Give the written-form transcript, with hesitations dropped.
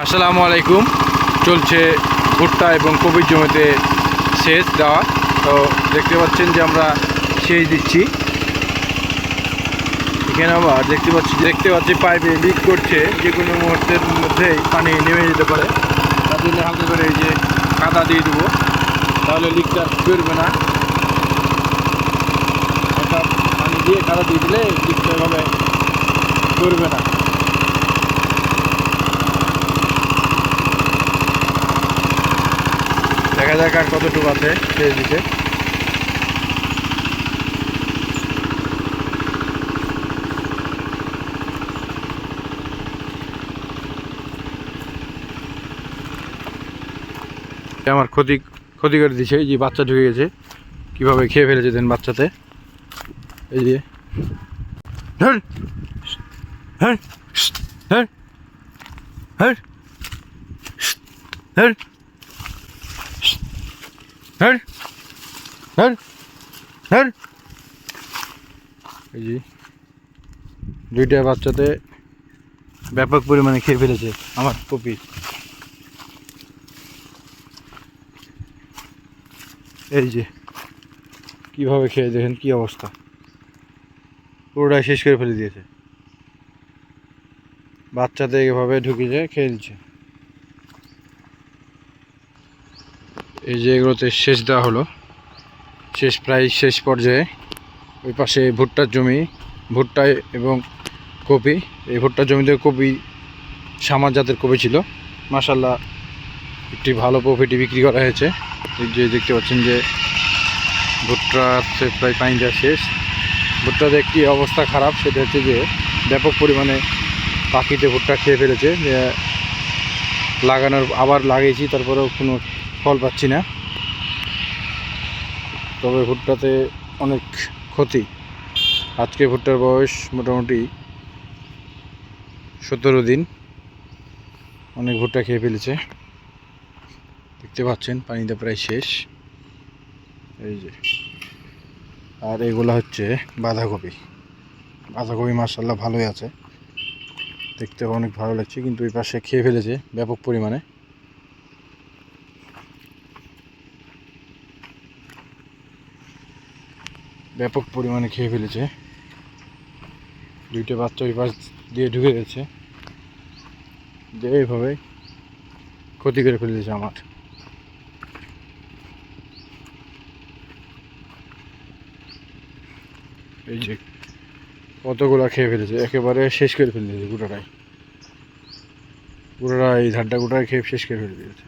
আসসালামু আলাইকুম। চলছে ভুট্টা এবং কপির জমিতে সেচ দেওয়া। তো দেখতে পাচ্ছেন যে আমরা সেচ দিচ্ছি। এখানে আবার দেখতে পাচ্ছি পাইপে লিক করছে, যে কোনো মুহূর্তের মধ্যেই পানি নেমে যেতে পারে। তার জন্য হালকা করে এই যে কাদা দিয়ে দেবো, তাহলে লিকটা করবে না। অর্থাৎ পানি দিয়ে কাদা দিয়ে দিলে লিকটা এভাবে করবে না। দেখা যাক আর কতটুকু আছে সেচ দিতে। আমার ক্ষতি করে দিচ্ছে, এই যে বাচ্চা ঢুকে গেছে, কিভাবে খেয়ে ফেলেছে দেন বাচ্চাতে। এই যে এই যে দুইটা বাচ্চাতে ব্যাপক পরিমাণে খেয়ে ফেলেছে আমার কপি। এই যে কিভাবে খেয়ে দেখেন কি অবস্থা, পুরোটাই শেষ করে ফেলে দিয়েছে। বাচ্চাতে এভাবে ঢুকে যায় খেয়ে দিচ্ছে। এই যে এগুলোতে সেচ দেওয়া হলো, প্রায় শেষ পর্যায়ে। ওই পাশে ভুট্টার জমি, ভুট্টা এবং কপি। এই ভুট্টার জমিতে কপি সামার জাতের কপি ছিল, মাশাআল্লাহ একটি ভালো প্রফিটে বিক্রি করা হয়েছে। এই যে দেখতে পাচ্ছেন যে ভুট্টাতে প্রায় পানি দেওয়া শেষ। ভুট্টাতে একটি অবস্থা খারাপ, সেটা হচ্ছে যে ব্যাপক পরিমাণে পাখিতে ভুট্টা খেয়ে ফেলেছে। লাগানোর আবার লাগিয়েছি, তারপরেও কোনো ফল পাচ্ছি না। তবে ভুট্টাতে অনেক ক্ষতি। আজকে ভুট্টার বয়স মোটামুটি 17 দিন। অনেক ভুট্টা খেয়ে ফেলেছে, দেখতে পাচ্ছেন পানিতে প্রায় শেষ। এই যে আর এগুলো হচ্ছে বাঁধাকপি। মাশাআল্লাহ ভালোই আছে, দেখতে অনেক ভালো লাগছে, কিন্তু ওই পাশে খেয়ে ফেলেছে ব্যাপক পরিমাণে। খেয়ে ফেলেছে। দুইটা বাচ্চা ওই পাশ দিয়ে ঢুকে গেছে, যে এইভাবে ক্ষতি করে ফেলেছে আমার। এই যে কতগুলা খেয়ে ফেলেছে, একেবারে শেষ করে ফেলেছে গোটাটাই। এই ধানটা গোটাই খেয়ে শেষ করে ফেলে দিয়েছে।